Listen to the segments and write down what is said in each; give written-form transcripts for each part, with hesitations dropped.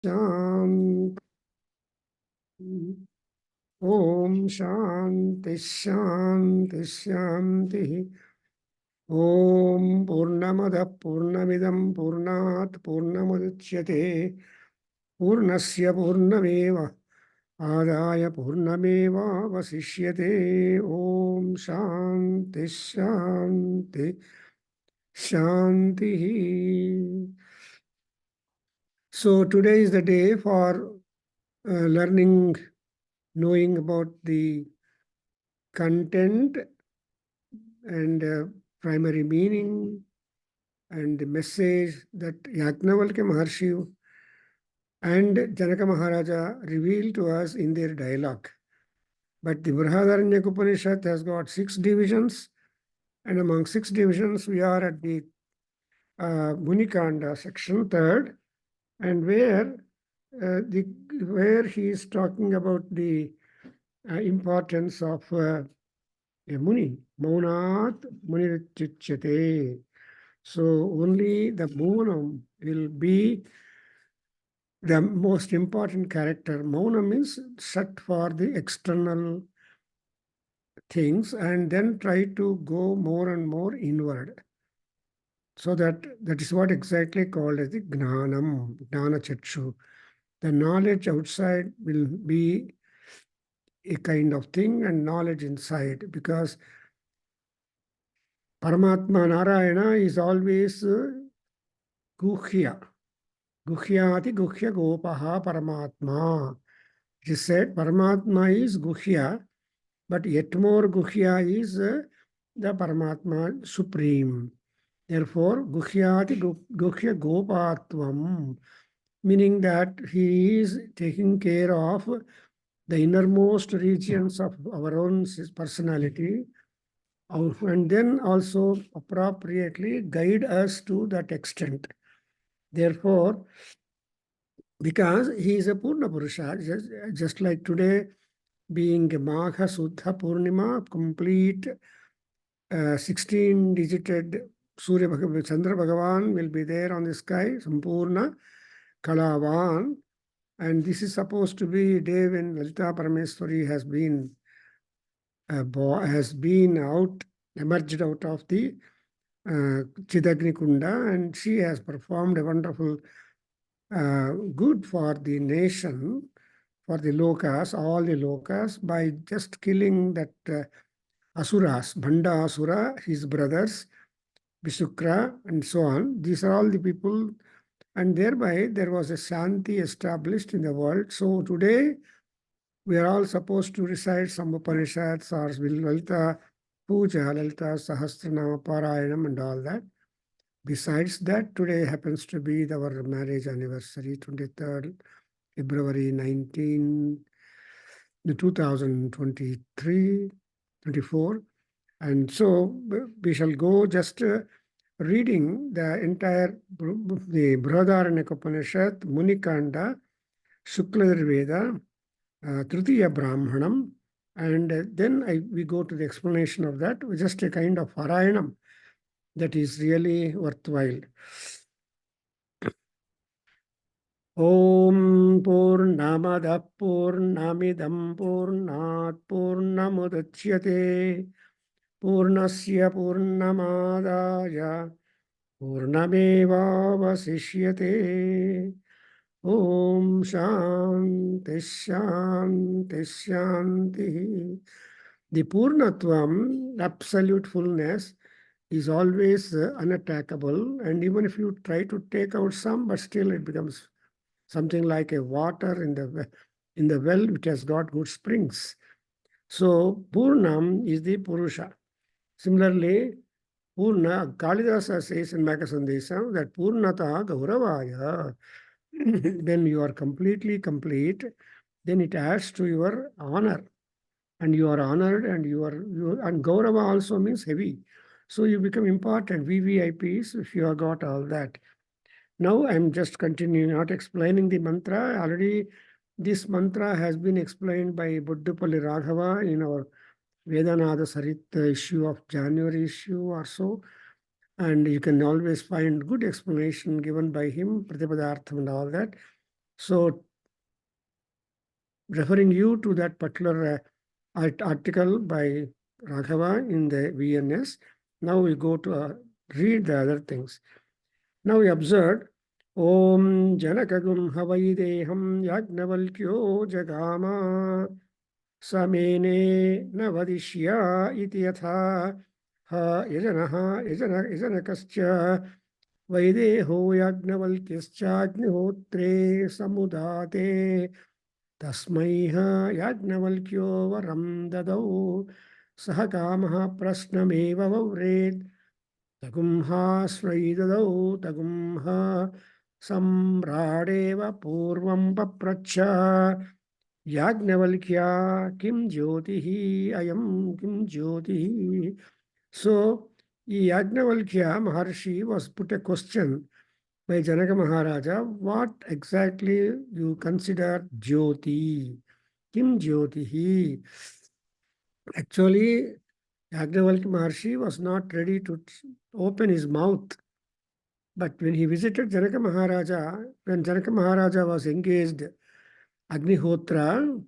Shanti. Om Shanti Shanti Shanti. Om Purnamada Purnamidam Purnat Purnamudachyate Purnasya Purnameva Adaya Purnameva Vasishyate. Om Shanti Shanti Shanti. So today is the day for learning, knowing about the content and primary meaning and the message that Yajnavalkya Maharshi and Janaka Maharaja revealed to us in their dialogue. But the Brihadaranyaka Upanishad has got 6 divisions, and among 6 divisions, we are at the Munikanda section 3rd, and where he is talking about the importance of a Muni, Maunat Munirichyate. So only the Maunam will be the most important character. Maunam means shut for the external things and then try to go more and more inward. So that is what exactly called as the Gnanam, Gnana Chakshu. The knowledge outside will be a kind of thing and knowledge inside, because Paramatma Narayana is always Guhya. Guhyati Guhya Gopaha Paramatma. It is said Paramatma is Guhya, but yet more Guhya is the Paramatma Supreme. Therefore, Guhyati Guhya Gopatvam, meaning that he is taking care of the innermost regions of our own personality, and then also appropriately guide us to that extent. Therefore, because he is a Purna Purusha, just like today, being Magha Suddha Purnima, complete 16-digited Surya Bhagavan, Chandra Bhagavan will be there on the sky, Sampurna Kalavan. And this is supposed to be a day when Lalita Parameswari has been emerged out of the Chidagni Kunda, and she has performed a wonderful good for the nation, for the lokas, all the lokas, by just killing that asuras, Bhanda Asura, his brothers, Vishukra, and so on. These are all the people, and thereby there was a Shanti established in the world. So today we are all supposed to recite some Upanishads or Lalita Puja, Lalita Sahasranama Parayanam and all that. Besides that, today happens to be our marriage anniversary, 23rd February 2023, 24. And so we shall go just reading the entire the Brihadaranyaka Upanishad, Munikanda, Shukla Veda, Tritiya Brahmanam, and then we go to the explanation of that, just a kind of Parayanam that is really worthwhile. Om Purnamada Purnamidam Purnat Purnamudachyate Purnasya Purnamadaya Purnameva Vasishyate. Om Shanti Shanti Shanti. The Purnatvam, absolute fullness, is always unattackable, and even if you try to take out some, but still it becomes something like a water in the well which has got good springs. So Purnam is the Purusha. Similarly, Purna, Kalidasa says in Makasandesam that Purnata Gauravaya. When you are completely complete, then it adds to your honor. And you are honored, and and Gaurava also means heavy. So you become important, VVIPs, if you have got all that. Now I'm just continuing, not explaining the mantra. Already this mantra has been explained by Buddhapalli Raghava in our Vedanada Sarit issue of January issue or so. And you can always find good explanation given by him, Pratipadartham and all that. So, referring you to that particular article by Raghava in the VNS, now we go to read the other things. Now we observed Om Janakagum Havaideham Yagnavalkyo Jagama Samene Navadishya iti yatha ha yajanakascha Vaideho Yagnavalkyascha Agnihotre Samudate Tasmai Yajnavalkyo Varam Dadau Saha Kamaha Prasnameva Vavred Tagumha Svaidadau Tagumha Samradeva Purvam Papracha Yajnavalkya Kim Jyotihi Ayam Kim Jyotihi. So, Yajnavalkya Maharshi was put a question by Janaka Maharaja, what exactly you consider Jyoti? Kim Jyotihi? Actually, Yajnavalkya Maharshi was not ready to open his mouth. But when he visited Janaka Maharaja, when Janaka Maharaja was engaged Agnihotra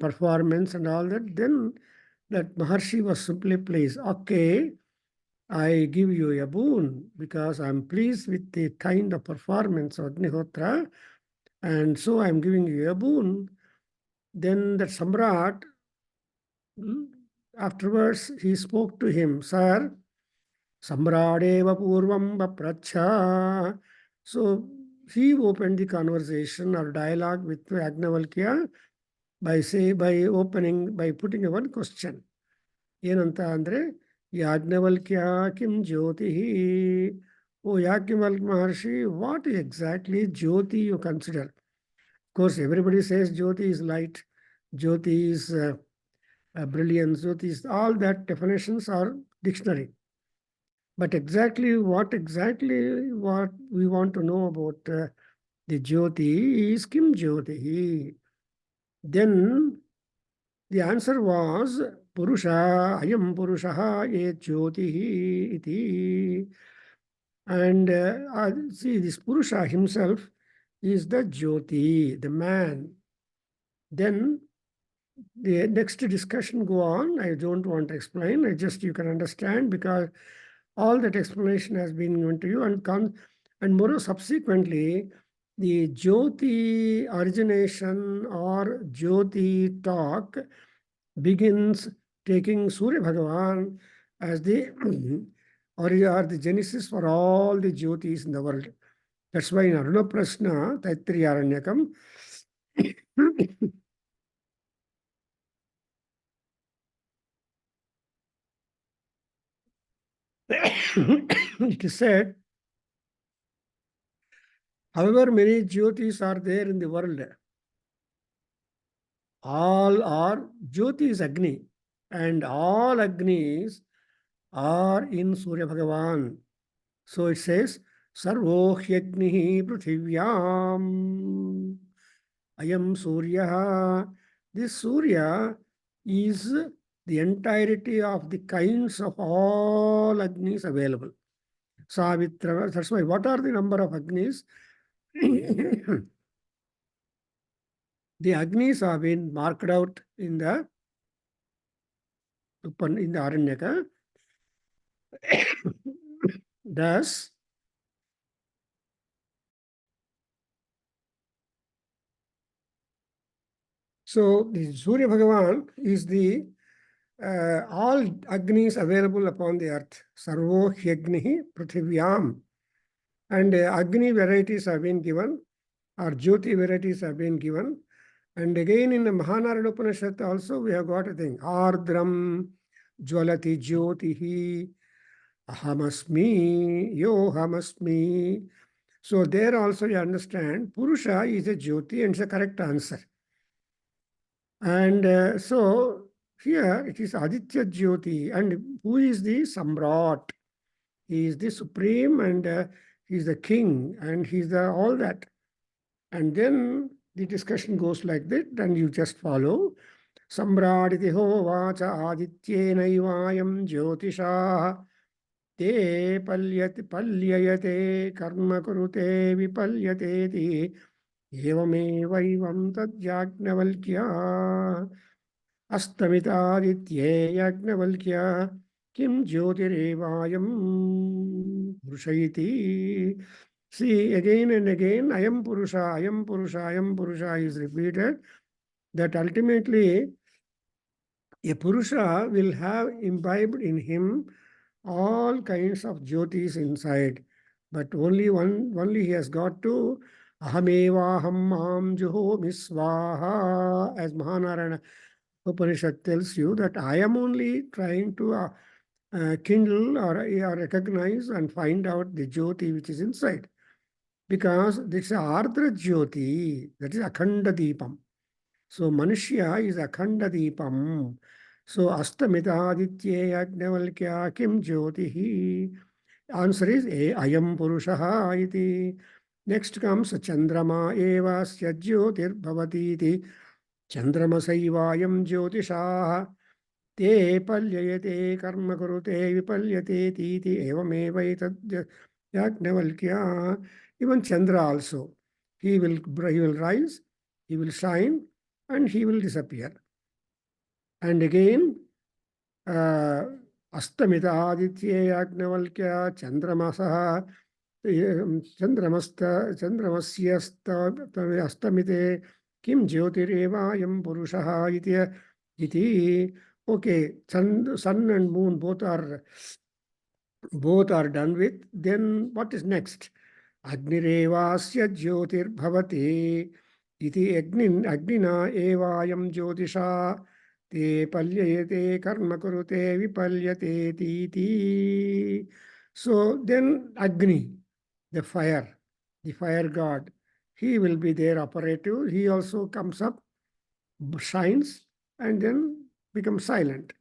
performance and all that, then that Maharshi was simply pleased. Okay, I give you a boon because I'm pleased with the kind of performance of Agnihotra, and so I'm giving you a boon. Then that Samrat, afterwards, he spoke to him, Sir, Samradeva Purvam Pracha. So he opened the conversation or dialogue with Agnavalkya by putting a one question. ಏನಂತ ಅಂದ್ರೆ ಯಾಜ್ಞವಲ್ಕ್ಯ ಕಿಂ ಜ್ಯೋತಿ ಓ Yajnavalkya Maharshi what exactly jyoti you consider of course everybody says jyoti is light, jyoti is brilliance, jyoti is all that definitions are dictionary, but what we want to know about the jyoti is kim jyoti. Then the answer was Purusha, Ayam Purushaha ye Jyotihi iti. And see, this Purusha himself is the Jyoti, the man. Then the next discussion go on. I don't want to explain. You can understand because all that explanation has been given to you. And more subsequently, the Jyoti origination or Jyoti talk begins taking Surya Bhagavan as the or the genesis for all the Jyotis in the world. That's why in Aruna Prasna, Taittiriya Aranyakam, it is said, however many Jyotis are there in the world, all are Jyoti is Agni, and all Agnis are in Surya Bhagavan. So it says, Sarvo Hyagnihi Pruthivyam Ayam Surya. This Surya is the entirety of the kinds of all Agnis available. Savitra, that's why, what are the number of Agnis? The Agnis have been marked out in the Aranyaka. Thus, so the Surya Bhagavan is the all Agnis available upon the earth. Sarvo Hyagnihi Pruthivyam. And Agni varieties have been given, or Jyoti varieties have been given. And again in the Mahanarada Upanishad also we have got a thing. Ardram Jwalati Jyotihi Ahamasmi Yohamasmi. So there also you understand Purusha is a Jyoti and it's a correct answer. And so here it is Aditya Jyoti. And who is the Samrat? He is the supreme and he is the king and he is the all that. And then the discussion goes like that, and you just follow. Samraditi hovacha adityenaivayam jyotisha te palyate karma kurute vipalyateti एवमेवैवं तद्याज्ञवल्क्य अस्तमितादित्ये याज्ञवल्क्य किं ज्योतिरेवायं पुरुष इति. See, again and again, ayam purusha is repeated, that ultimately a purusha will have imbibed in him all kinds of jyotis inside, but only he has got to ahamevaham mam juhomi swaha, as Mahanarayana Upanishad tells you that I am only trying to kindle or recognize and find out the jyoti which is inside. Because this is Ardra Jyoti, that is Akhanda Deepam. So Manushya is Akhanda Deepam. So Astamita Aditya Yagnavalkya Kim Jyotihi. Answer is Ayam Purushaha iti. Next comes Chandrama eva sya jyotir bhavati iti. Chandramasaivaayam jyotishaha. Te palyayate karma kurute vipalyate titi evameva etad yagnavalkya. Even Chandra also. He will rise, he will shine, and he will disappear. And again, Astamita Aditya Yagnavalkya Chandramasah Chandramasya Astamite Kim Jyotirevayam Purushaha iti. Okay, sun and moon both are done with. Then what is next? Agnirevasya Jyotir Bhavati iti Agnina evayam Jyotisha te palyayate karma kurute vipalyate titi. So then Agni, the fire god, he will be there operative. He also comes up, shines, and then becomes silent.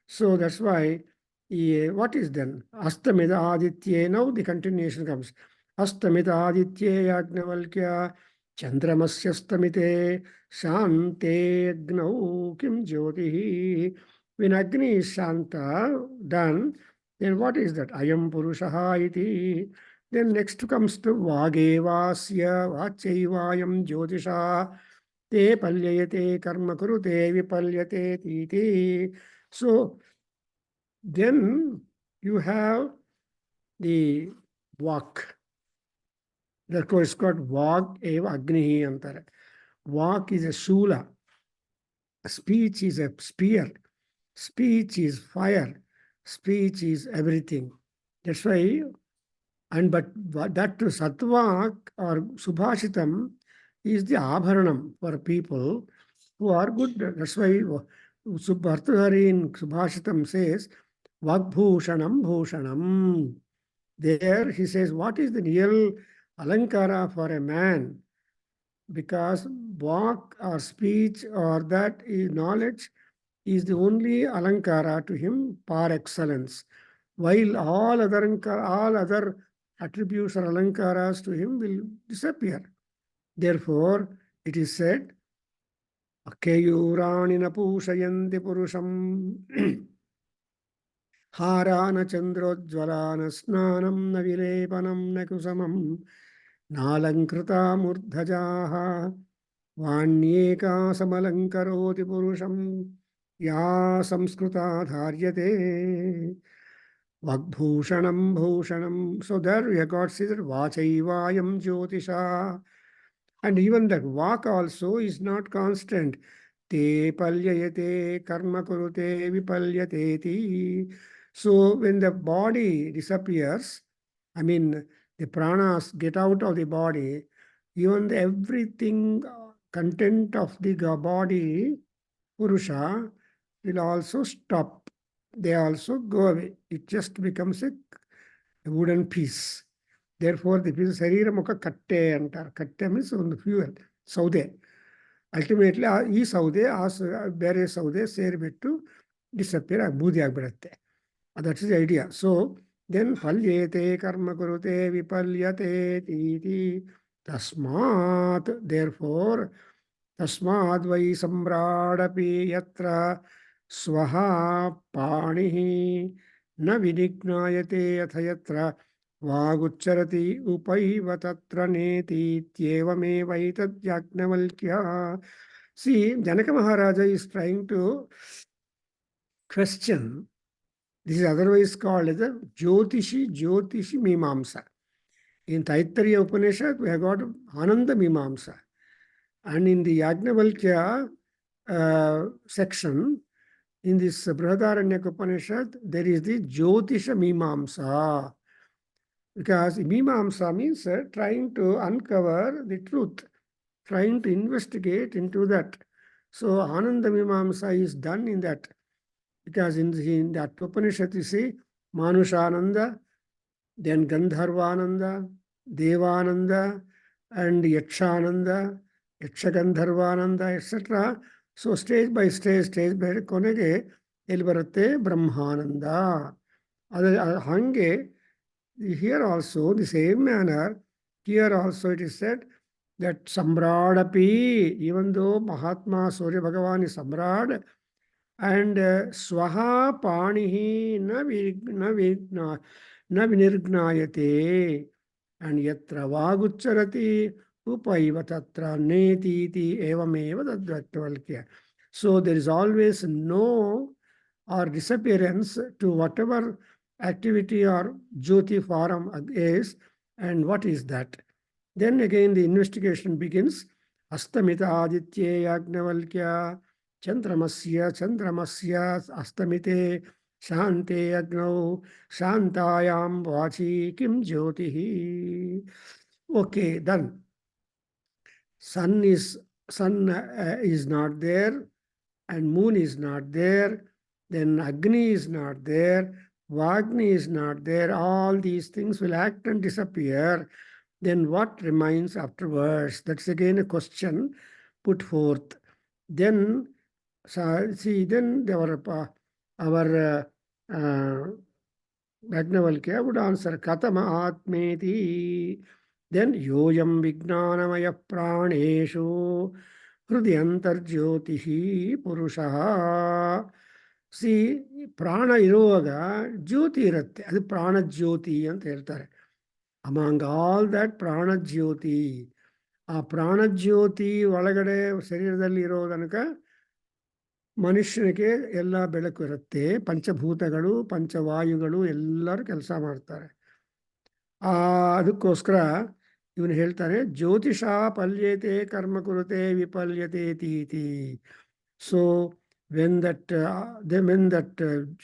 So that's why, what is then? Astamita Aditya, now the continuation comes. Astamita Aditya Yagnavalkya Chandramasya Shante Agnau Kim Jyotihi. When Agni is Shanta, done, then what is that? Ayam Purushaha iti. Then next comes to Vagevasya Vachaivayam Jyotisha Te Palyayate Karma Kurute Vipalyate Titi. So then you have the Vak. That is called Vak eva Agnihi antar. Vak is a Shula. Speech is a spear. Speech is fire. Speech is everything. That's why, but that Sattva or Subhashitam is the Abharanam for people who are good. That's why Bhartahari in Subhashitam says, Vagbhushanam Bhushanam. There he says, what is the real alankara for a man? Because walk or speech or that is knowledge is the only alankara to him par excellence. While all other attributes or alankaras to him will disappear. Therefore, it is said, Akeyurani napushayanti purusham हारान चंद्रोज्ज्वलान स्नानं न विलेपनं न कुसमं नालंकृता मूर्धजाः वाण्येका समलंकरोति पुरुषं या संस्कृता धार्यते वाग्भूषणं भूषणं. So there we have got considered vachayivayam jyotisha. And even that vak also is not constant. Te palyayate karma kurute vipalyate ti. So when the body disappears, I mean the pranas get out of the body, even everything content of the body, Purusha, will also stop. They also go away. It just becomes a wooden piece. Therefore, the piece ಶರೀರಮುಖ ಕಟ್ಟೆ ಅಂತಾರೆ. ಕಟ್ಟೆ means ಒಂದು fuel, ಸೌದೆ. Ultimately ಈ ಸೌದೆ ಬೇರೆ ಸೌದೆ ಸೇರಿಬಿಟ್ಟು disappear ಬೂದಿ ಆಗಿಬಿಡುತ್ತೆ. That is the idea. So then ಫಲ್ಯೇತೆ ಕರ್ಮ ಕುರುತೆ ವಿಪಲ್ಯತೆ ಇತಿ ತಸ್ಮಾತ್. ದೇರ್ಫೋರ್ ತಸ್ಮಾದ್ ವೈ ಸಮ್ರಾಡಪಿ ಯತ್ರ ಸ್ವಹ ಪಾಣಿ ನ ವಿನಿಜ್ಞಾಯತೆ ಅಥ ಯತ್ರ वागुच्चरति उपैव तत्र नेतीत्येवमेवैतद्याज्ञवल्क्य. See, Janaka Maharaja is trying to question. This is otherwise called as a Jyotishi Mimamsa. In Taittiriya Upanishad, we have got Ananda Mimamsa. And in the Yajnavalkya section, in this Brihadaranyaka Upanishad, there is the Jyotisha Mimamsa. Because Mimamsa means trying to uncover the truth, trying to investigate into that. So Ananda Mimamsa is done in that. Because in that Upanishad, you see, Manushananda, then Gandharvananda, Devananda, and Yakshananda, Yakshagandharvananda, etc. So stage by stage ಕೊನೆಗೆ ಎಲ್ಲಿ ಬರುತ್ತೆ ಬ್ರಹ್ಮಾನಂದ. ಹಂಗೆ here also the same manner, here also it is said that Samradapi, even though Mahatma Surya Bhagavan is Samrad, and Swaha Panihi na vinirgnayate, and Yatra Vagucharati Upaiva Tatra Netiti Evameva Tadvatvalkya. So there is always no or disappearance to whatever activity or Jyoti form is, and what is that? Then again the investigation begins. Astamita Aditye Yagnavalkya Chandramasya Astamite Shante Agnau Shantayam Vachi Kim Jyotihi. Okay, done. Sun is not there, and moon is not there, then Agni is not there, Vagni is not there. All these things will act and disappear. Then what remains afterwards? That's again a question put forth. Then, see, then our Yajnavalkya would answer, Katama Atmeti. Then Yoyam Vignanamaya Praneshu Hrudyantarjyotihi Purushaha. C ಪ್ರಾಣ ಇರುವಾಗ ಜ್ಯೋತಿ ಇರುತ್ತೆ, ಅದು ಪ್ರಾಣ ಜ್ಯೋತಿ ಅಂತ ಹೇಳ್ತಾರೆ. Among all that ಪ್ರಾಣ ಜ್ಯೋತಿ, ಆ ಪ್ರಾಣ ಜ್ಯೋತಿ ಒಳಗಡೆ ಶರೀರದಲ್ಲಿ ಇರೋ ತನಕ ಮನುಷ್ಯನಿಗೆ ಎಲ್ಲ ಬೆಳಕು ಇರುತ್ತೆ. ಪಂಚಭೂತಗಳು ಪಂಚವಾಯುಗಳು ಎಲ್ಲರೂ ಕೆಲಸ ಮಾಡ್ತಾರೆ. ಅದಕ್ಕೋಸ್ಕರ ಇವನು ಹೇಳ್ತಾನೆ, ಜ್ಯೋತಿಷ ಪಲ್ಯತೆ ಕರ್ಮ ಕುರುತೆ ವಿಪಲ್ಯತೆ ತೀತಿ. So when that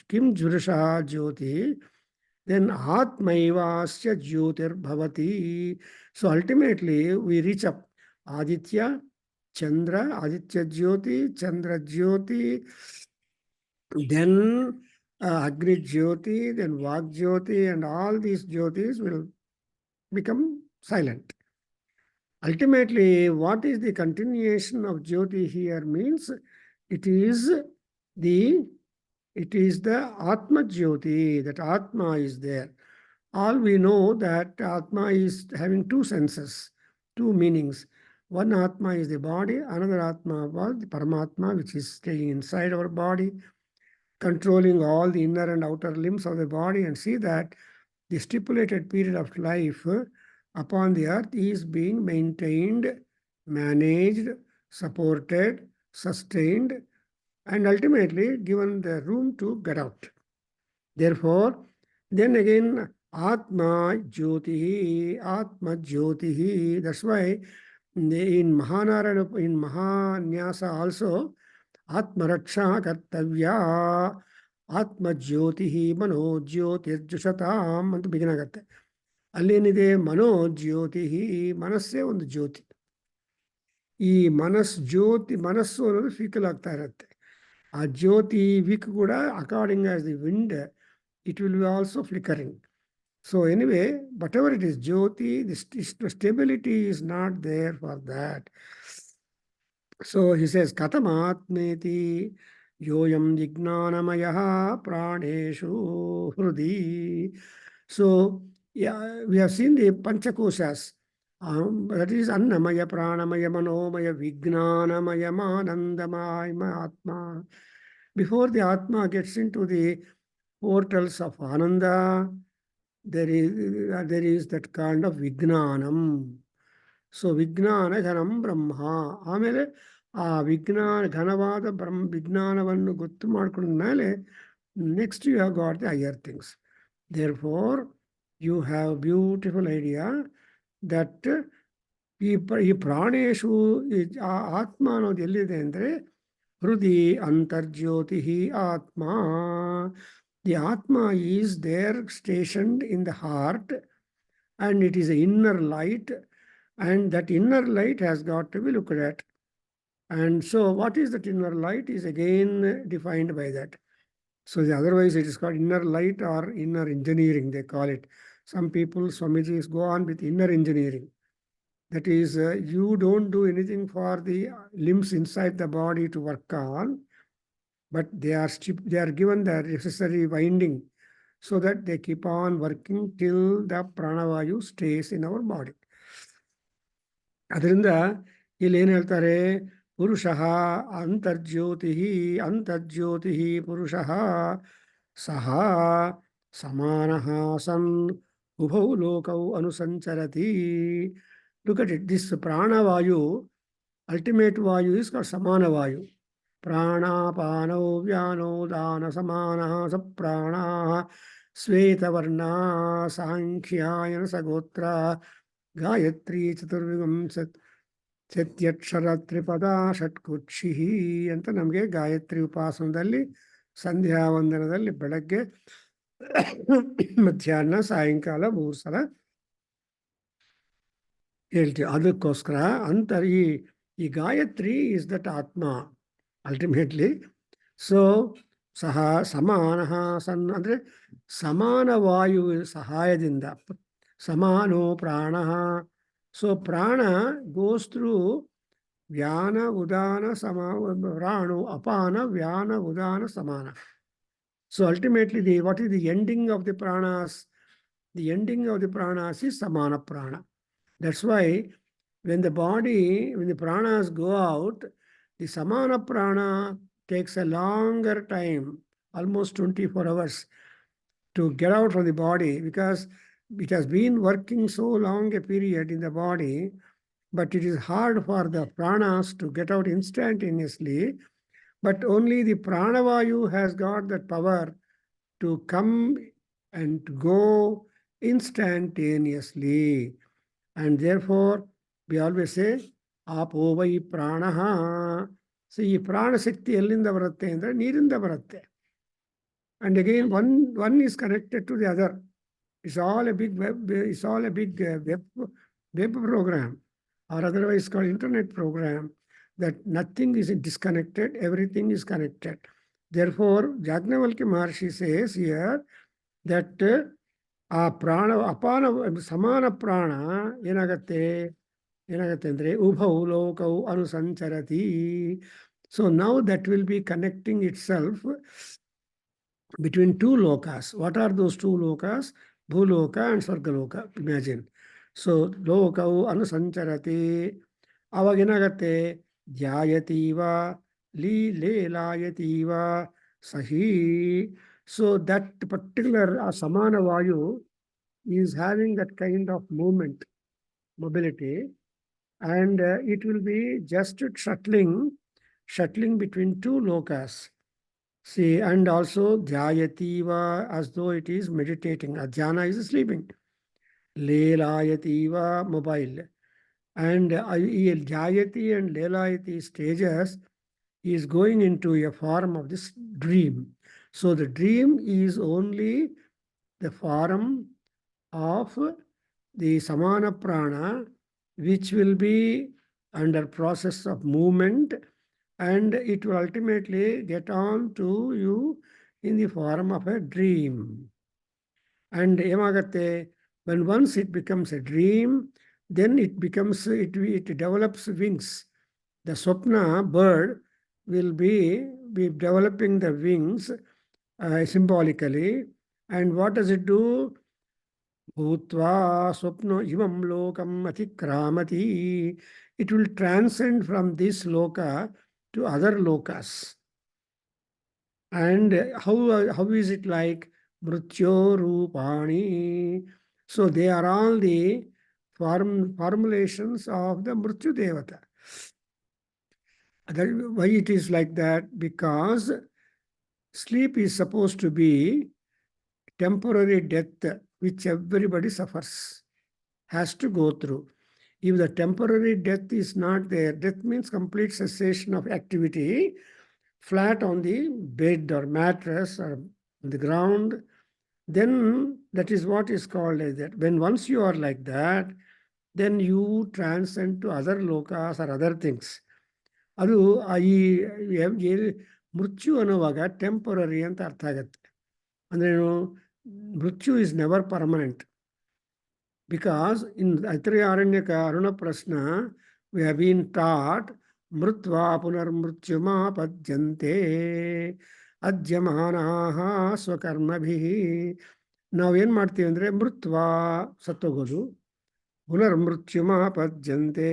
Kim Jurusha Jyoti, then Atmaivasya Jyotir Bhavati. So ultimately we reach up Aditya, Chandra, Aditya Jyoti, Chandra Jyoti, then Agni Jyoti, then Vag Jyoti, and all these Jyotis will become silent. Ultimately, what is the continuation of Jyoti here means, it is the Atma Jyoti, that Atma is there. All we know that Atma is having two senses, two meanings. One Atma is the body, another Atma was the Paramatma, which is staying inside our body, controlling all the inner and outer limbs of the body, and see that the stipulated period of life upon the earth is being maintained, managed, supported, sustained, and ultimately given the room to get out. Therefore, then again, Atma Jyotihi. That's why in Mahanarayana, in Mahanyasa also, Atma Raksha Kartavya, Atma Jyotihi Mano Jyotirjushatam ಅಂತ begin ಆಗುತ್ತೆ. ಅಲ್ಲೇನಿದೆ, ಮನೋ ಜ್ಯೋತಿಹಿ, ಮನಸ್ಸೇ ಒಂದು ಜ್ಯೋತಿ. ಈ ಮನಸ್ಸು ಅನ್ನೋದು fickle ಆಗ್ತಾ ಇರುತ್ತೆ. ಆ ಜ್ಯೋತಿ ವಿಕ್ ಕೂಡ according as the wind it will be also flickering. So anyway, whatever it is jyoti, the stability is not there for that. So he says, Katamatmeti yoyam jignanamayaha praneshu hrudi. So yeah, we have seen the panchakoshas. That is annamaya, pranamaya, manomaya, vignanamaya, manandamaya, atma. Before the atma gets into the portals of Ananda, there is that kind of Vijnanam. So Vijnana Ghanam Brahma. ಆಮೇಲೆ ಆ ಘನವಾದ ವಿಜ್ಞಾನವನ್ನು ಗೊತ್ತು ಮಾಡ್ಕೊಂಡ ಮೇಲೆ next you have got the higher things. Therefore, you have beautiful idea that ಈ ಪ್ರಾಣೇಶು ಆ ಆತ್ಮ ಅನ್ನೋದು ಎಲ್ಲಿದೆ ಅಂದರೆ ಹೃದಯ ಅಂತರ್ಜ್ಯೋತಿ ಆತ್ಮ. The atma is there stationed in the heart and it is an inner light, and that inner light has got to be looked at. And so what is that inner light is again defined by that. So otherwise it is called inner light or inner engineering, they call it. Some people, Swamijis, go on with inner engineering. That is, you don't do anything for the limbs inside the body to work on, but they are given the necessary winding so that they keep on working till the pranavayu stays in our body. ಅದರಿಂದ ಇಲ್ಲಿ ಏನು ಹೇಳ್ತಾರೆ, ಪುರುಷಃ ಅಂತರ್ಜ್ಯೋತಿ ಪುರುಷಃ ಸಹ ಸಮಾನಃ ಸನ್ ಉಭೌ ಲೋಕೌ ಅನುಸಂಚರತಿ. Look at it, this pranavayu, ultimate vayu is called samana vayu. Pranapano vyano dana samana saprana svetavarna sankhyayan sagotra Gayatri ಚತುರ್ವಿಗಂ ಸತ್ಯಕ್ಷರ ತ್ರಿಪದ ಷಟ್ಕುಕ್ಷಿಹಿ ಅಂತ ನಮಗೆ ಗಾಯತ್ರಿ ಉಪಾಸನದಲ್ಲಿ ಸಂಧ್ಯಾ ವಂದನದಲ್ಲಿ ಬೆಳಗ್ಗೆ ಮಧ್ಯಾಹ್ನ ಸಾಯಂಕಾಲ 3 ಸಲ ಹೇಳ್ತೀವಿ. ಅದಕ್ಕೋಸ್ಕರ ಈ ಗಾಯತ್ರಿ ಇಸ್ ದಟ್ ಆತ್ಮ ಅಲ್ಟಿಮೇಟ್ಲಿ. ಸೊ ಸಹ ಸಮಾನ ಸನ್ ಅಂದರೆ ಸಮಾನ ವಾಯು ಸಹಾಯದಿಂದ samano pranaha. So prana goes through vyana udana prano apana vyana udana samana. So ultimately what is the ending of the pranas? The ending of the pranas is samana prana. That's why when the pranas go out, the samana prana takes a longer time, almost 24 hours to get out from the body, because it has been working so long a period in the body, but it is hard for the pranas to get out instantaneously. But only the pranavayu has got that power to come and to go instantaneously. And therefore, we always say, apo vai pranaha. So, ಈ ಪ್ರಾಣಶಕ್ತಿ ಎಲ್ಲಿಂದ ಬರುತ್ತೆ ಅಂದರೆ ನೀರಿಂದ ಬರುತ್ತೆ. And again, one is connected to the other. It's all a big web program, or otherwise called internet program, that nothing is disconnected, everything is connected. Therefore, Yajnavalkya Maharshi says here that prana apana samana prana ಏನಾಗತ್ತೆ ಅಂದರೆ ಉಭೌ ಲೋಕೌ ಅನುಸಂಚರತಿ. So now that will be connecting itself between 2 lokas. What are those 2 lokas? Bhuloka and Svargaloka, imagine. So, lokau anusancharati. Avaginagathe dhyayativa leelayativa sahi. So, that particular samana vayu is having that kind of movement, mobility, and it will be just shuttling between 2 lokas. See, and also dhyayativa, as though it is meditating. Dhyana is sleeping. Lelayativa, mobile. And dhyayati and lelayati stages is going into a form of this dream. So the dream is only the form of the samana prana, which will be under process of movement, and it will ultimately get on to you in the form of a dream. And emagate, when once it becomes a dream, then it develops wings. The swapna bird will be developing the wings symbolically. And what does it do? Bhutva swapno ivam lokam atikramati. It will transcend from this loka to other lokas. And how is it like? mrityo rupani. So they are all the formulations of the Mrityu Devata. Why it is like that? Because sleep is supposed to be temporary death, which everybody suffers, has to go through. If the temporary death is not there, death means complete cessation of activity, flat on the bed or mattress or on the ground, then that is what is called as that. When once you are like that, then you transcend to other lokas or other things. ಅದು ಈ ಮೃತ್ಯು ಅನ್ನುವಾಗ temporary ಅಂತ ಅರ್ಥ ಆಗತ್ತೆ. ಅಂದ್ರೇನು? Mrityu is never permanent. Because in Aitareya Aranyaka Aruna Prashna we have been taught ಮೃತ್ವಾ ಪುನರ್ಮೃತ್ಯುಮಾಪದ್ಯಂತೆ ಅದ್ಯಮಾನಾಹ ಸ್ವಕರ್ಮಭಿಃ. ನಾವೇನು ಮಾಡ್ತೀವಿ ಅಂದರೆ ಮೃತ್ವಾ ಸತ್ತೋಗೋದು, ಪುನರ್ಮೃತ್ಯುಮಾಪದ್ಯಂತೆ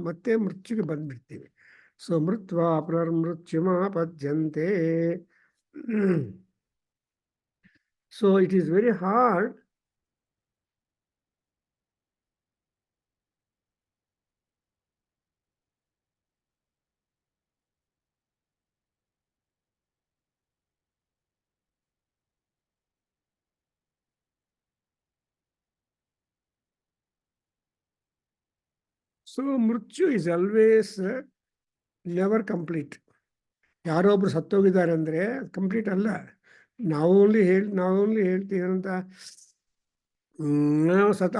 ಮತ್ತೆ ಮೃತ್ಯುಗೆ ಬಂದ್ಬಿಡ್ತೀವಿ. ಸೊ ಮೃತ್ವಾ ಪುನರ್ಮೃತ್ಯುಮಾಪದ್ಯಂತೆ. So it is very hard. So mrityu is always never complete. ಯಾರೊಬ್ರು ಸತ್ತೋಗಿದ್ದಾರೆ ಅಂದರೆ ಕಂಪ್ಲೀಟ್ ಅಲ್ಲ. ನಾವು ಓನ್ಲಿ ಹೇಳ್ತೀವಿ ಅಂತ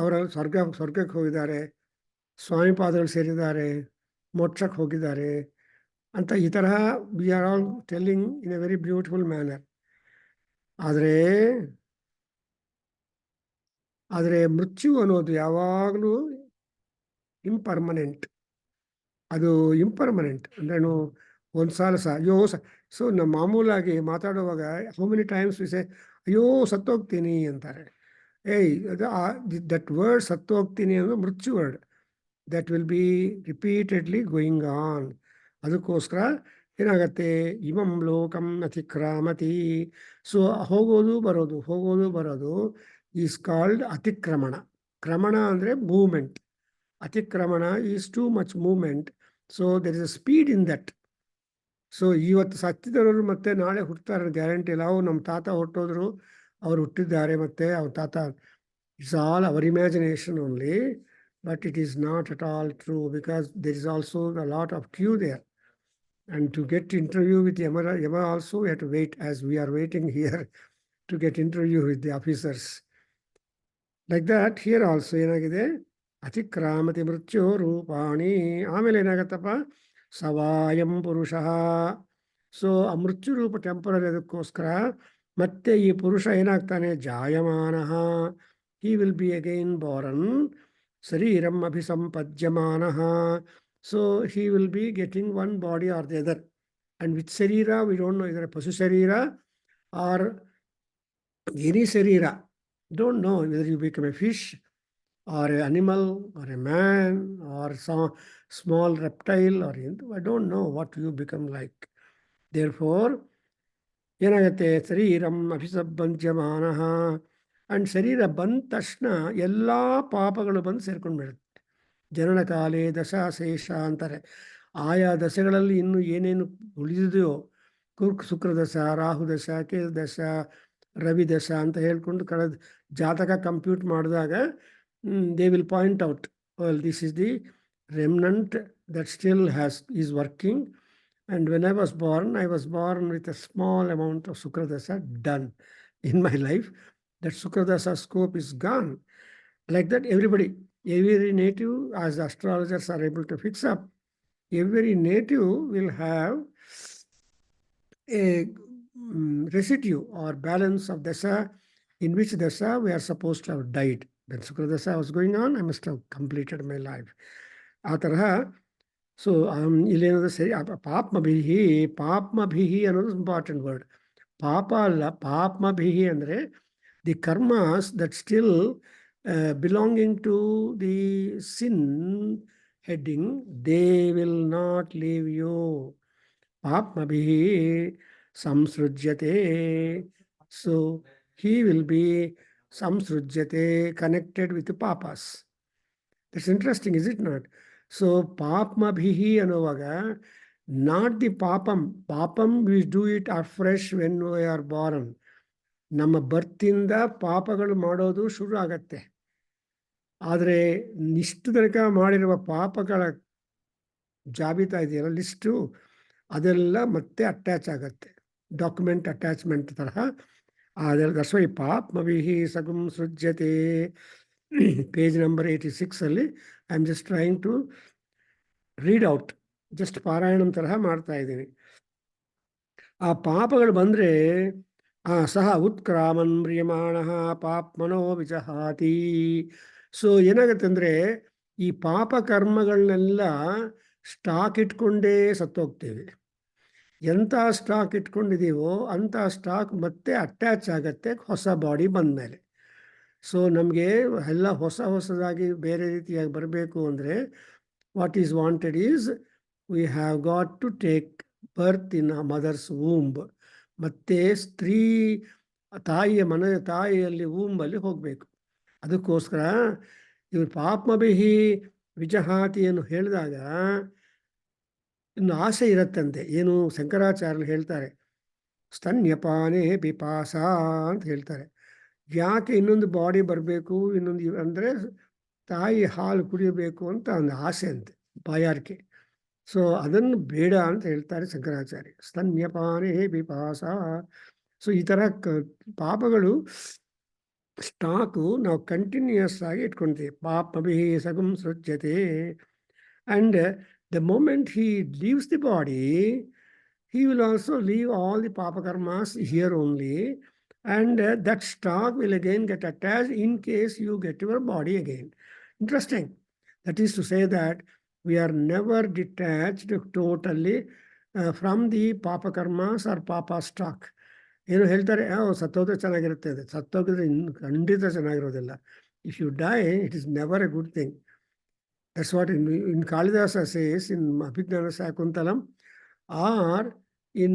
ಅವರ ಸ್ವರ್ಗಕ್ಕೆ ಹೋಗಿದ್ದಾರೆ, ಸ್ವಾಮಿ ಪಾದಗಳು ಸೇರಿದ್ದಾರೆ, ಮೋಕ್ಷಕ್ಕೆ ಹೋಗಿದ್ದಾರೆ ಅಂತ ಈ ತರಹ we are all telling in a very beautiful manner. ಆದರೆ ಮೃತ್ಯು ಅನ್ನೋದು ಯಾವಾಗಲೂ ಇಂಪರ್ಮನೆಂಟ್. ಅದು ಇಂಪರ್ಮನೆಂಟ್ ಅಂದ್ರೇನು? ಒಂದ್ಸಲ ಸೊ ನಮ್ಮ ಮಾಮೂಲಾಗಿ ಮಾತಾಡುವಾಗ ಹೌ ಮೆನಿ ಟೈಮ್ಸ್ ವಿಸೆ ಅಯ್ಯೋ ಸತ್ತೋಗ್ತೀನಿ ಅಂತಾರೆ. ದಟ್ ವರ್ಡ್ ಸತ್ತೋಗ್ತೀನಿ ಅನ್ನೋದು ಮೃತ್ಯು word. That will be repeatedly going on. ಅದಕ್ಕೋಸ್ಕರ ಏನಾಗತ್ತೆ? ಇಮಂ ಲೋಕಂ ಅತಿಕ್ರಾಮತಿ. ಸೊ ಹೋಗೋದು ಬರೋದು ಈಸ್ ಕಾಲ್ಡ್ ಅತಿಕ್ರಮಣ. ಕ್ರಮಣ ಅಂದರೆ ಮೂವ್ಮೆಂಟ್. ಅತಿಕ್ರಮಣ is too much movement. So there is a speed in that. So ಇವತ್ತು ಸತ್ತಿದವರು ಮತ್ತೆ ನಾಳೆ ಹುಟ್ಟುತ್ತಾರೆ ಗ್ಯಾರಂಟಿ ಇಲ್ಲ. ನಮ್ಮ ತಾತ ಹೊರಟೋದ್ರು, ಅವ್ರು ಹುಟ್ಟಿದ್ದಾರೆ, ಮತ್ತೆ ಅವ್ರ ತಾತ. It's all our imagination only, but it is not at all true, because there is also a lot of queue there. And to get interview with Yama also, we have to wait, as we are waiting here to get interview with the officers. Like that, here also ಏನಾಗಿದೆ? ಅತಿಕ್ರಾಮತಿ ಮೃತ್ಯು ರೂಪಾಣಿ. ಆಮೇಲೆ ಏನಾಗತ್ತಪ್ಪ? ಸವಾಯಂ ಪುರುಷಃ. So ಆ ಮೃತ್ಯು ರೂಪ temporary. ಅದಕ್ಕೋಸ್ಕರ ಮತ್ತೆ ಈ ಪುರುಷ ಏನಾಗ್ತಾನೆ? ಜಾಯಮಾನಃ. He will be again born. ಶರೀರಂ ಅಭಿಸಂಪದ್ಯಮಾನಃ. So he will be getting one body or the other. And which Sarira, we don't know, either a Pasu Sarira or any Sarira. Don't know whether you become a fish or an animal or a man or some small reptile or anything. I don't know what you become like. Therefore, ಏನಾಗುತ್ತೆ? ಶರೀರಂ ಅಭಿಸಂಪದ್ಯಮಾನಃ. And ಶರೀರ ಬಂದ ತಕ್ಷಣ ಎಲ್ಲ ಪಾಪಗಳು ಬಂದು ಸೇರ್ಕೊಂಡ್ಬಿಡುತ್ತೆ. ಜನನ ಕಾಲೇ ದಶಾಶೇಷ ಅಂತಾರೆ. ಆಯಾ ದಶೆಗಳಲ್ಲಿ ಇನ್ನು ಏನೇನು ಉಳಿದಿದೆಯೋ, ಶುಕ್ರದಶ, ರಾಹುದಶ, ಕೇತುದಶ, ರವಿದಶ ಅಂತ ಹೇಳ್ಕೊಂಡು ಜಾತಕ ಕಂಪ್ಯೂಟ್ ಮಾಡಿದಾಗ they will point out, well this is the remnant that still is working. And when I was born with a small amount of Sukradasa done in my life. That Sukradasa scope is gone. Like that, every native, as astrologers are able to fix up, every native will have a residue or balance of dasa, in which dasa we are supposed to have died. When Sukradasa was going on, I must have completed my life. ಆ ತರಹ. So ಇಲ್ಲೇನದು? ಸರಿ, ಪಾಪ್ಮಭಿಹಿ ಅನ್ನೋದು important word. ಪಾಪ ಅಲ್ಲ, ಪಾಪ್ಮಭಿಹಿ ಅಂದರೆ the karmas that still belonging to the sin heading, they will not leave you. Papmabhihi samsrujyate. So he will be samsrujyate, connected with papas. That's interesting, is it not? So papmabhihi ಅನ್ನುವಾಗ not the papam. Papam we do it afresh when we are born. ನಮ್ಮ ಬರ್ತಿಂದ ಪಾಪಗಳು ಮಾಡೋದು ಶುರು ಆಗತ್ತೆ. ಆದರೆ ಇಷ್ಟು ತನಕ ಮಾಡಿರುವ ಪಾಪಗಳ ಜಾಬಿತಾ ಇದೆಯಲ್ಲ, ಲಿಸ್ಟು, ಅದೆಲ್ಲ ಮತ್ತೆ ಅಟ್ಯಾಚ್ ಆಗತ್ತೆ, ಡಾಕ್ಯುಮೆಂಟ್ ಅಟ್ಯಾಚ್ಮೆಂಟ್ ತರಹ. ಅದೆಲ್ಲ ದರ್ಶನ ಪಾಪ್ಮಭಿಹಿ ಸಗುಂ ಸೃಜ್ಯತೆ. ಪೇಜ್ ನಂಬರ್ 86 ಅಲ್ಲಿ I am just trying to read out, just ಪಾರಾಯಣಂ ತರಹ ಮಾಡ್ತಾ ಇದ್ದೀನಿ. ಆ ಪಾಪಗಳು ಬಂದರೆ ಸಹ ಉತ್ಕ್ರಾಮನ್ ಮ್ರಿಯಮಾಣ ಪಾಪ್ಮನೋ ವಿಜಹಾತಿ. ಸೊ ಏನಾಗುತ್ತೆ ಅಂದರೆ, ಈ ಪಾಪ ಕರ್ಮಗಳನ್ನೆಲ್ಲ ಸ್ಟಾಕ್ ಇಟ್ಕೊಂಡೇ ಸತ್ತೋಗ್ತೇವೆ. ಎಂಥ ಸ್ಟಾಕ್ ಇಟ್ಕೊಂಡಿದ್ದೀವೋ ಅಂಥ ಸ್ಟಾಕ್ ಮತ್ತೆ ಅಟ್ಯಾಚ್ ಆಗತ್ತೆ ಹೊಸ ಬಾಡಿ ಬಂದಮೇಲೆ. ಸೊ ನಮಗೆ ಎಲ್ಲ ಹೊಸದಾಗಿ ಬೇರೆ ರೀತಿಯಾಗಿ ಬರಬೇಕು ಅಂದರೆ what is wanted is we have got to take birth in a mother's womb. ಮತ್ತೆ ಸ್ತ್ರೀ ತಾಯಿಯಲ್ಲಿ ವೂಂಬಲ್ಲಿ ಹೋಗಬೇಕು. ಅದಕ್ಕೋಸ್ಕರ ಇವರು ಪಾಪ್ಮಭಿಹಿ ವಿಜಹಾತಿಯನ್ನು ಹೇಳಿದಾಗ ಇನ್ನು ಆಸೆ ಇರತ್ತಂತೆ. ಏನು ಶಂಕರಾಚಾರ್ಯರು ಹೇಳ್ತಾರೆ, ಸ್ತನ್ಯಪಾನೇ ಪಿಪಾಸ ಅಂತ ಹೇಳ್ತಾರೆ. ಯಾಕೆ ಇನ್ನೊಂದು ಬಾಡಿ ಬರಬೇಕು, ಇನ್ನೊಂದು ಅಂದರೆ ತಾಯಿ ಹಾಲು ಕುಡಿಯಬೇಕು ಅಂತ ಒಂದು ಆಸೆ ಅಂತೆ, ಬಾಯಾರಿಕೆ. ಸೊ ಅದನ್ನು ಬೇಡ ಅಂತ ಹೇಳ್ತಾರೆ ಶಂಕರಾಚಾರ್ಯ. ಸ್ತನ್ಯಪಾನೇ ಪಿಪಾಸ. ಸೊ ಈ ಥರ ಪಾಪಗಳು ಸ್ಟಾಕು ನಾವು ಕಂಟಿನ್ಯೂಯಸ್ ಆಗಿ ಇಟ್ಕೊಳ್ತೀವಿ. ಪಾಪಭಿಹಿ ಸಗುಂ ಸೃಜ್ಯತೆ. And the moment he leaves the body, he will also leave all the papa karmas here only, and that stock will again get attached in case you get your body again. Interesting. That is to say that we are never detached totally from the papa karmas or papa stock. ಏನು ಹೇಳ್ತಾರೆ, ಸತ್ತೋದ್ರೆ ಚೆನ್ನಾಗಿರುತ್ತೆ, ಅದು ಸತ್ತೋಗಿದ್ರೆ ಇನ್ನು ಖಂಡಿತ ಚೆನ್ನಾಗಿರೋದಿಲ್ಲ. If you die it is never a good thing. That's what in Kalidasa says in Abhignana Sakuntalam, or in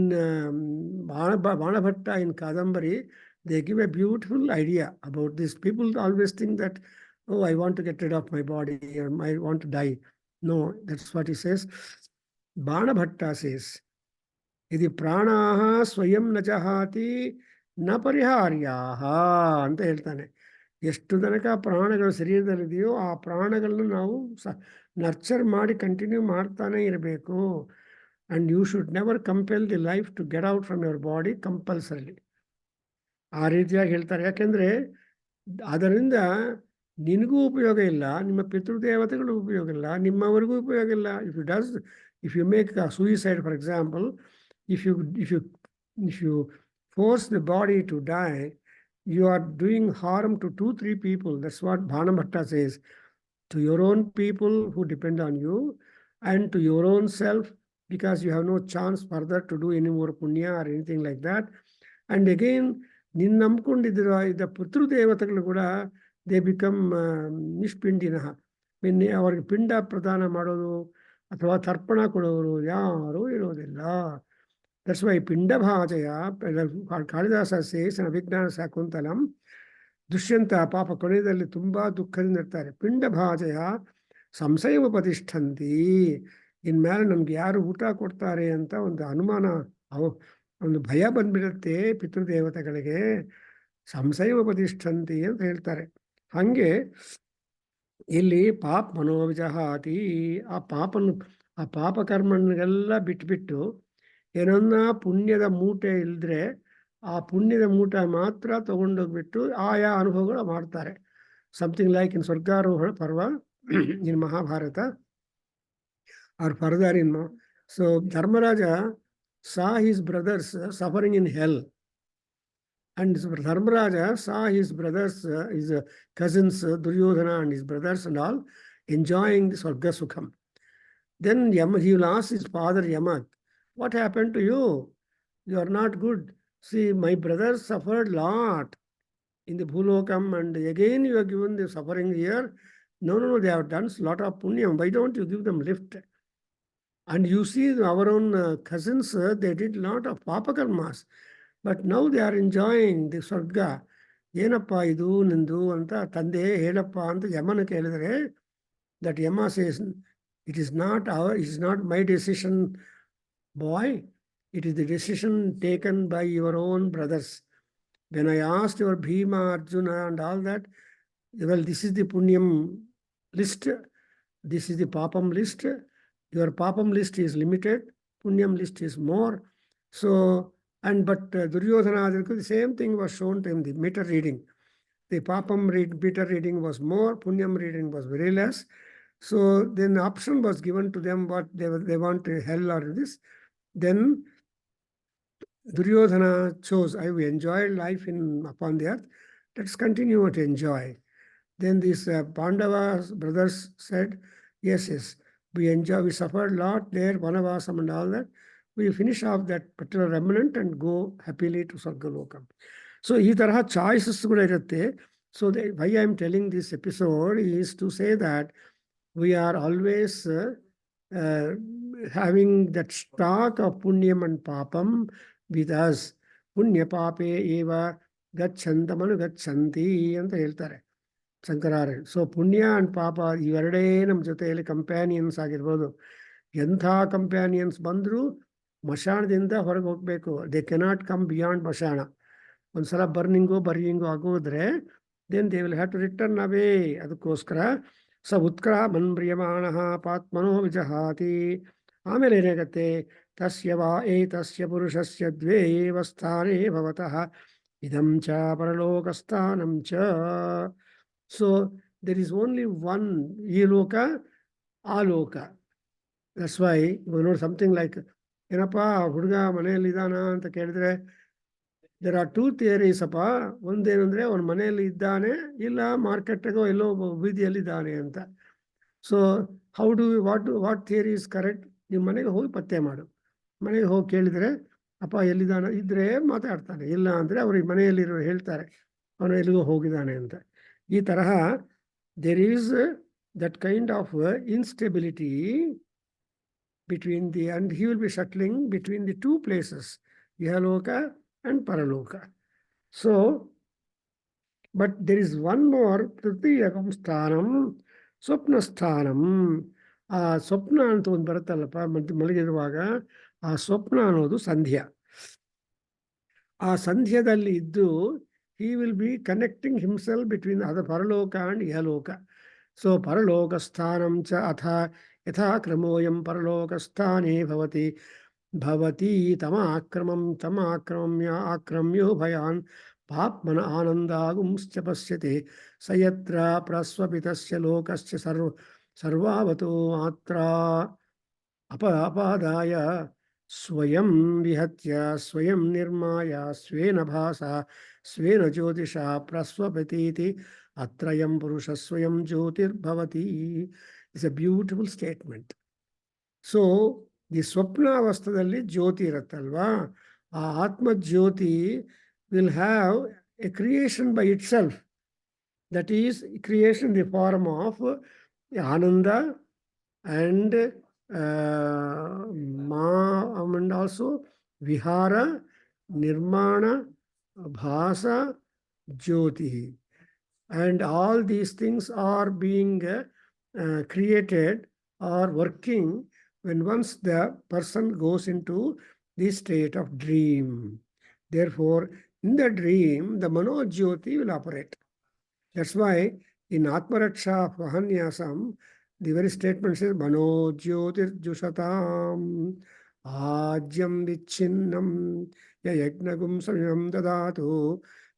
Banabhatta in Kadambari, they give a beautiful idea about this. People always think that, oh, I want to get rid of my body, or I want to die. No, that's what he says. Banabhatta says, Idi pranaha swayam nachahati na pariharyaha ಅಂತ ಹೇಳ್ತಾನೆ. ಎಷ್ಟು ತನಕ ಪ್ರಾಣಗಳು ಶರೀರದಲ್ಲಿದೆಯೋ ಆ ಪ್ರಾಣಗಳನ್ನು ನಾವು nurture ಮಾಡಿ continue ಮಾಡ್ತಾನೆ ಇರಬೇಕು. And you should never compel the life to get out from your body compulsorily. ಆ ರೀತಿಯಾಗಿ ಹೇಳ್ತಾರೆ. ಯಾಕೆಂದರೆ ಅದರಿಂದ ನಿನಗೂ ಉಪಯೋಗ ಇಲ್ಲ, ನಿಮ್ಮ ಪಿತೃದೇವತೆಗಳು ಉಪಯೋಗ ಇಲ್ಲ, ನಿಮ್ಮವರಿಗೂ ಉಪಯೋಗ ಇಲ್ಲ. If you make suicide for example, if you force the body to die, you are doing harm to 2-3 people. That's what Bhanabhatta says. To your own people who depend on you, and to your own self, because you have no chance further to do any more punya or anything like that. And again, ನೀನು ನಂಬ್ಕೊಂಡಿದ್ದೀರ ಇದ್ದ ಪಿತೃದೇವತೆಗಳು ಕೂಡ they become ನಿಷ್ಪಿಂಡಿನಃ. ಅವ್ರಿಗೆ ಪಿಂಡ ಪ್ರದಾನ ಮಾಡೋದು ಅಥವಾ ತರ್ಪಣ ಕೊಡೋರು ಯಾರೂ ಇರೋದಿಲ್ಲ. That's why Pindabhajaya, Kalidasa says in Abhignana Sakuntalam, Dushyanta ಪಾಪ ಕೊನೆಯಲ್ಲಿ ತುಂಬ ದುಃಖದಿಂದ ಇರ್ತಾರೆ. ಪಿಂಡಭಾಜಯ ಸಂಶಯೋಪತಿಷ್ಠಂತಿ. ಇನ್ಮೇಲೆ ನಮ್ಗೆ ಯಾರು ಊಟ ಕೊಡ್ತಾರೆ ಅಂತ ಒಂದು ಅನುಮಾನ, ಒಂದು ಭಯ ಬಂದ್ಬಿಡುತ್ತೆ ಪಿತೃದೇವತೆಗಳಿಗೆ. ಸಂಶಯೋಪತಿಷ್ಠಂತಿ ಅಂತ ಹೇಳ್ತಾರೆ. ಹಾಗೆ ಇಲ್ಲಿ ಪಾಪ ಮನೋವಿಜಹಾತಿ, ಆ ಪಾಪಕರ್ಮಗಳಿಗೆಲ್ಲ ಬಿಟ್ಬಿಟ್ಟು ಏನನ್ನ ಪುಣ್ಯದ ಮೂಟೆ ಇಲ್ಲದ್ರೆ ಆ ಪುಣ್ಯದ ಮೂಟೆ ಮಾತ್ರ ತಗೊಂಡೋಗ್ಬಿಟ್ಟು ಆಯಾ ಅನುಭವಗಳು ಮಾಡ್ತಾರೆ. Something like in Swargarohana Parva in Mahabharata are further in. So Dharmaraja saw his brothers suffering in hell, and Dharmaraja saw his brothers, his cousins Duryodhana and his brothers and all enjoying the Swarga Sukham. Then he will ask his father Yamak, what happened to you? You are not good. See, my brothers suffered lot in the Bhulokam, and again you are given the suffering here. No, they have done a lot of punyam. Why don't you give them lift? And you see our own cousins, they did a lot of papakarmas, but now they are enjoying the Swarga. ಏನಪ್ಪ ಇದು ನಿಂದು ಅಂತ ತಂದೆ ಹೇಳಪ್ಪ ಅಂತ ಯಮನ ಕೇಳಿದರೆ, that Yama says, it is not my decision boy, it is the decision taken by your own brothers. When I asked your Bhima, Arjuna and all that, well, this is the punyam list, this is the papam list. Your papam list is limited, punyam list is more. So, but Duryodhana, the same thing was shown to him, the meter reading. The papam meter reading was more, punyam reading was very less. So then the option was given to them what they want, hell or this. Then Duryodhana chose, I will enjoy life upon the earth, let's continue to enjoy. Then these Pandavas brothers said, yes, we suffered a lot there, Vanavasam and all that. We finish off that particular remnant and go happily to Sargalokam. So, ಈ ತರಹ choices ಕೂಡ ಇರುತ್ತೆ. So, why I am telling this episode is to say that we are always having that stock of punyam and papam with us. Punya pape eva gachantamanu gachanti ಅಂತ ಹೇಳ್ತಾರೆ ಶಂಕರಾರ್ಯ. So ಪುಣ್ಯ and ಪಾಪ ಇವೆರಡೇ ನಮ್ಮ ಜೊತೆಯಲ್ಲಿ ಕಂಪ್ಯಾನಿಯನ್ಸ್ ಆಗಿರ್ಬೋದು. ಎಂಥ ಕಂಪ್ಯಾನಿಯನ್ಸ್ ಬಂದರೂ ಮಶಾಣದಿಂದ ಹೊರಗೆ ಹೋಗಬೇಕು. They cannot come beyond mashana. ಒಂದ್ಸಲ ಬರ್ನಿಂಗು ಆಗೋದ್ರೆ then they will have to return away. ಅದಕ್ಕೋಸ್ಕರ ಸ ಉತ್ಕಳ ಮನ್ಪ್ರಿಯಮಾಣ ಪಾತ್ಮನೋ ವಿಜಹಾತಿ. ಆಮೇಲೆ ಏನಾಗತ್ತೆ, ತಸ್ಯ ವಾ ಏತಸ್ಯ ಪುರುಷಸ್ಯ ದ್ವೇ ಏವ ಸ್ಥಾನೇ ಭವತಃ ಇದಂ ಚ ಪರಲೋಕಸ್ಥಾನಂ ಚ. So there is only one Iloka, Aloka. That's why you know something like ಏನಪ್ಪ ಹುಡುಗ ಮನೆಯಲ್ಲಿ ಇದ್ದಾನ ಅಂತ ಕೇಳಿದ್ರೆ, there are two theories ಅಪ್ಪ. ಒಂದೇನಂದ್ರೆ ಅವನ ಮನೆಯಲ್ಲಿ ಇದ್ದಾನೆ, ಇಲ್ಲ ಮಾರ್ಕೆಟ್ಗೋ ಎಲ್ಲೋ ಬೀದಿಯಲ್ಲಿ ಇದ್ದಾನೆ ಅಂತ. So how do what theory is correct? ನೀವು ಮನೆಗೆ ಹೋಗಿ ಪತ್ತೆ ಮಾಡು. ಮನೆಗೆ ಹೋಗಿ ಕೇಳಿದರೆ ಅಪ್ಪ ಎಲ್ಲಿದ್ದಾನೆ ಇದ್ರೆ ಮಾತಾಡ್ತಾನೆ, ಇಲ್ಲ ಅಂದರೆ ಅವ್ರಿಗೆ ಮನೆಯಲ್ಲಿರೋ ಹೇಳ್ತಾರೆ ಅವನು ಎಲ್ಲಿಗೋ ಹೋಗಿದ್ದಾನೆ ಅಂತ. ಈ ತರಹ there is that kind of instability between and he will be shuttling between the two places, Ihaloka and Paraloka. So, but there is one more, Tritiyakam Sthanam, Swapna Sthanam. ಆ ಸ್ವಪ್ನ ಅಂತ ಒಂದು ಬರುತ್ತಲ್ಲಪ್ಪ ಮಲಗಿರುವಾಗ, ಆ ಸ್ವಪ್ನ ಅನ್ನೋದು ಸಂಧ್ಯಾ. ಆ ಸಂಧ್ಯಾದಲ್ಲಿ ಇದ್ದು he will be connecting himself between the Paraloka and Ihaloka. So Paralokasthanam cha atha yatha kramoyam Paralokasthane bhavati tamakramamya akramyo bhayan papmana anandagumscha pasyate sayatra praswapitasya lokasya sarvavato atra apadaya ಸ್ವಯಂ ವಿಹತ್ಯ ಸ್ವಯಂ ನಿರ್ಮಾಯ ಸ್ವೇನ ಭಾಸಾ ಸ್ವೇನ ಜ್ಯೋತಿಷ ಪ್ರಸ್ವಪತೀತಿ ಅತ್ರಯಂ ಪುರುಷ ಸ್ವಯಂ ಜ್ಯೋತಿರ್ಭವತಿ. It's a beautiful statement. So the ಸ್ವಪ್ನಾವಸ್ಥದಲ್ಲಿ ಜ್ಯೋತಿ ಇರುತ್ತಲ್ವಾ, ಆ ಆತ್ಮಜ್ಯೋತಿ will have a creation by itself. That is creation the form of ananda and and also vihara, nirmana, bhasa, jyoti, and all these things are being created or working when once the person goes into the state of dream. Therefore, in the dream, the manojyoti will operate. That's why in Atmaraksha Vahanyasam, the very statement says, Manojyotirjushatam Ajyam Vichinnam Yagnagum Samyam Dadatu.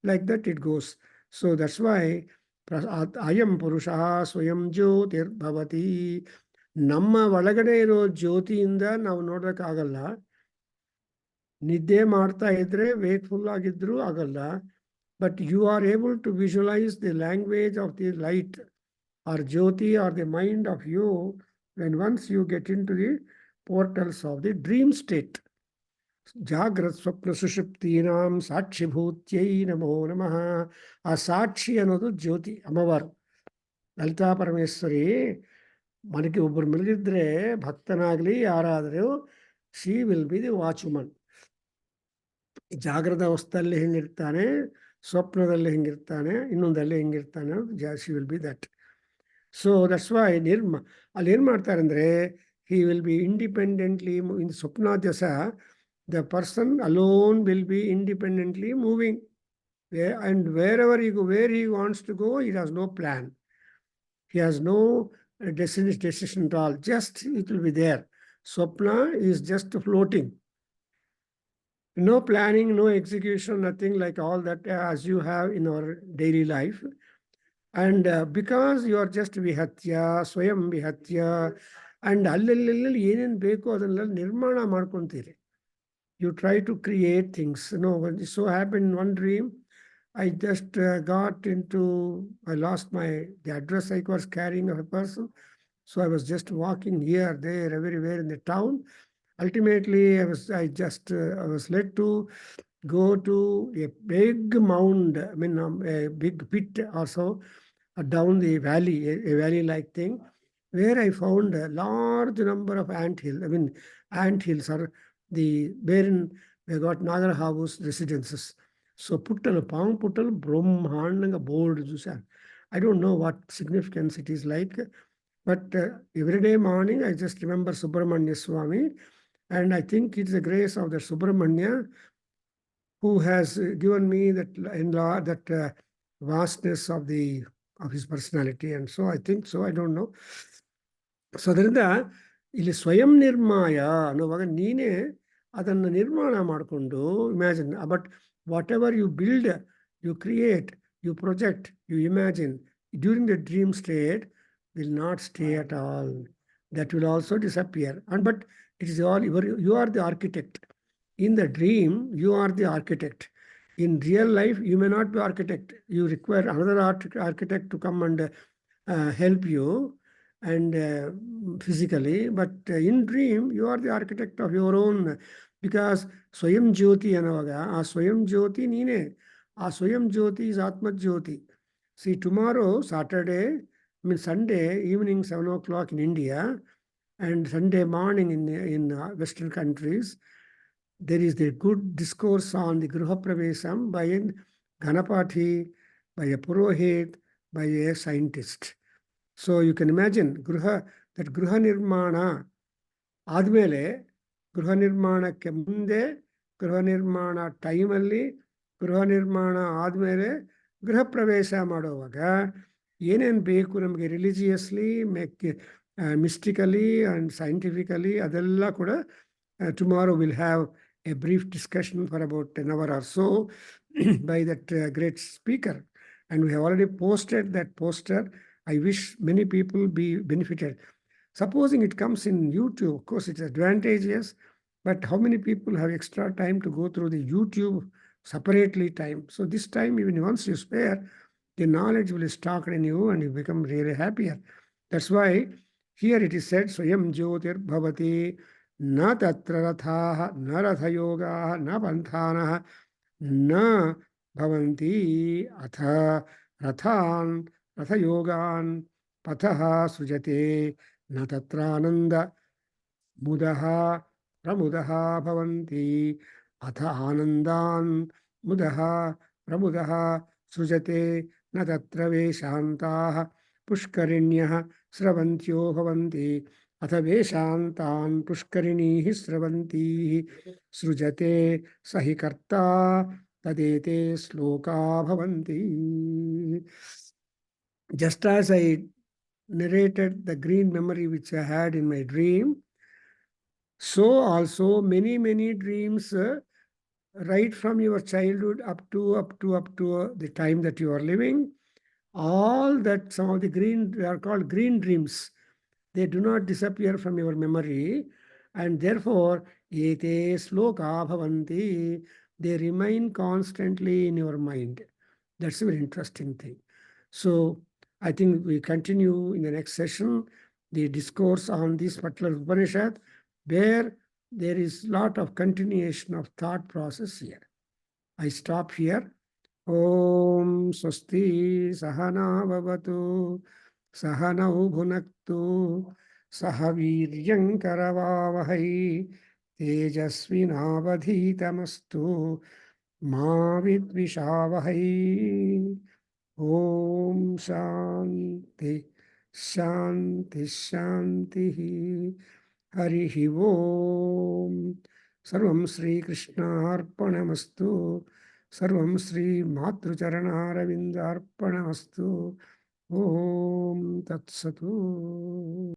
Like that it goes. So that's why Ayam Purusha Swayam Jyotir Bhavati. ನಮ್ಮ ಒಳಗಡೆ ಇರೋ ಜ್ಯೋತಿಯಿಂದ ನಾವು ನೋಡೋಕ್ಕಾಗಲ್ಲ. ನಿದ್ದೆ ಮಾಡ್ತಾ ಇದ್ರೆ wakeful ಆಗಿದ್ರೂ ಆಗಲ್ಲ. But you are able to visualize the language of the light or Jyoti or the mind of you when once you get into the portals of the dream state. Jagrat Swapna Sushuptinam Sakshi Bhutyai Namo Namaha. A Sakshi ಅನ್ನೋದು ಜ್ಯೋತಿ, ಅಮ್ಮವಾರು ಲಲಿತಾ ಪರಮೇಶ್ವರಿ. ಮನೆಗೆ ಒಬ್ಬರು ಮಲಗಿದ್ರೆ ಭಕ್ತನಾಗಲಿ ಯಾರಾದರೂ, she will be the watchman. ಜಾಗ್ರದ ಅವಸ್ಥೆಯಲ್ಲಿ ಹೆಂಗಿರ್ತಾನೆ, ಸ್ವಪ್ನದಲ್ಲಿ ಹೆಂಗಿರ್ತಾನೆ, ಇನ್ನೊಂದಲ್ಲಿ ಹೆಂಗಿರ್ತಾನೆ, she will be that. So that's why ಅಲ್ಲಿ ಏನು ಮಾಡ್ತಾರೆ ಅಂದರೆ, he will be independently in Swapnadhyasa, the person alone will be independently moving. And wherever he go, where he wants to go, he has no plan. He has no decision at all. Just it will be there. Swapna is just floating. No planning, no execution, nothing like all that as you have in our daily life. And because you are just vihatya, ಸ್ವಯಂ ವಿಹತ್ಯ, and ಅಲ್ಲೆಲ್ಲೆಲ್ಲಿ ಏನೇನು ಬೇಕು ಅದನ್ನೆಲ್ಲ ನಿರ್ಮಾಣ ಮಾಡ್ಕೊತೀರಿ. You try to create things. No, it so happened one dream, I just I lost the address I was carrying of a person. So I was just walking here, there, everywhere in the town. Ultimately, I was led to go to a big mound, a big pit also, down the valley, a valley-like thing, where I found a large number of ant hills. Ant hills are wherein we got Nagarhavus residences. So Palm Puttal, Brahmananga board. I don't know what significance it is like, but every day morning I just remember Subramanya Swami, and I think it's the grace of the Subramanya who has given me that vastness of his personality. And so I think so, I don't know. So ಅದರಿಂದ ಇಲ್ಲಿ ಸ್ವಯಂ ನಿರ್ಮಾಯ ಅನ್ನುವಾಗ ನೀನೇ ಅದನ್ನು ನಿರ್ಮಾಣ ಮಾಡಿಕೊಂಡು imagine. But whatever you build, you create, you project, you imagine during the dream state will not stay at all. That will also disappear. But it is all you are the architect. In the dream, you are the architect. In real life, you may not be architect. You require another architect to come and help you and physically. But in dream, you are the architect of your own. Because Swayam Jyoti anavaga, Swayam Jyoti neene. Swayam Jyoti is Atma Jyoti. See, tomorrow, Saturday, Sunday evening, 7 o'clock in India, and Sunday morning in Western countries, there is the good discourse on the Gruha Pravesam by a Ganapati, by a Purohit, by a scientist. So you can imagine that Gruha Nirmana ಆದಮೇಲೆ, ಗೃಹ ನಿರ್ಮಾಣಕ್ಕೆ ಮುಂದೆ, ಗೃಹ ನಿರ್ಮಾಣ ಟೈಮಲ್ಲಿ, ಗೃಹ ನಿರ್ಮಾಣ ಆದಮೇಲೆ ಗೃಹ ಪ್ರವೇಶ ಮಾಡುವಾಗ ಏನೇನು ಬೇಕು ನಮಗೆ ರಿಲಿಜಿಯಸ್ಲಿ, ಮಿಸ್ಟಿಕಲಿ ಆ್ಯಂಡ್ ಸೈಂಟಿಫಿಕಲಿ, ಅದೆಲ್ಲ ಕೂಡ tomorrow we'll have a brief discussion for about an hour or so by that great speaker. And we have already posted that poster. I wish many people be benefited. Supposing it comes in YouTube, of course it's advantageous, but how many people have extra time to go through the YouTube separately time? So this time, even once you spare, the knowledge will stock in you and you become really happier. That's why here it is said, Swayam Jyotir Bhavati, na tatra rathaha, na ratha yogaha, na panthanaha, na bhavanti, atha rathan, ratha yogan, pathaha sujate, na tatra ananda mudaha pramudaha bhavanti, atha anandan mudaha pramudaha sujate, na tatra veshantaha pushkarinyah sravantyo bhavanti, atha veshantan pushkarinih sravantih srujate sahi karta tadete sloka bhavanti. Just as I narrated the green memory which I had in my dream, so also many dreams right from your childhood up to the time that you are living, all that some of the they are called green dreams. They do not disappear from your memory, and therefore ete sloka bhavanti, they remain constantly in your mind. That's a very interesting thing. So I think we continue in the next session the discourse on this particular Upanishad, where there is a lot of continuation of thought process here. I stop here. Om Swasti Sahana Bhavatu Sahanau Bhunaktu Sahaviryam Karavavahai Tejasvinavadhitamastu మా విద్విషావహై. ఓం శాంతి శాంతి శాంతి. హరి ఓం. సర్వం శ్రీకృష్ణార్పణమస్తు. సర్వం శ్రీమాతృచరణారవిందార్పణమస్తు. ఓం తత్సతు.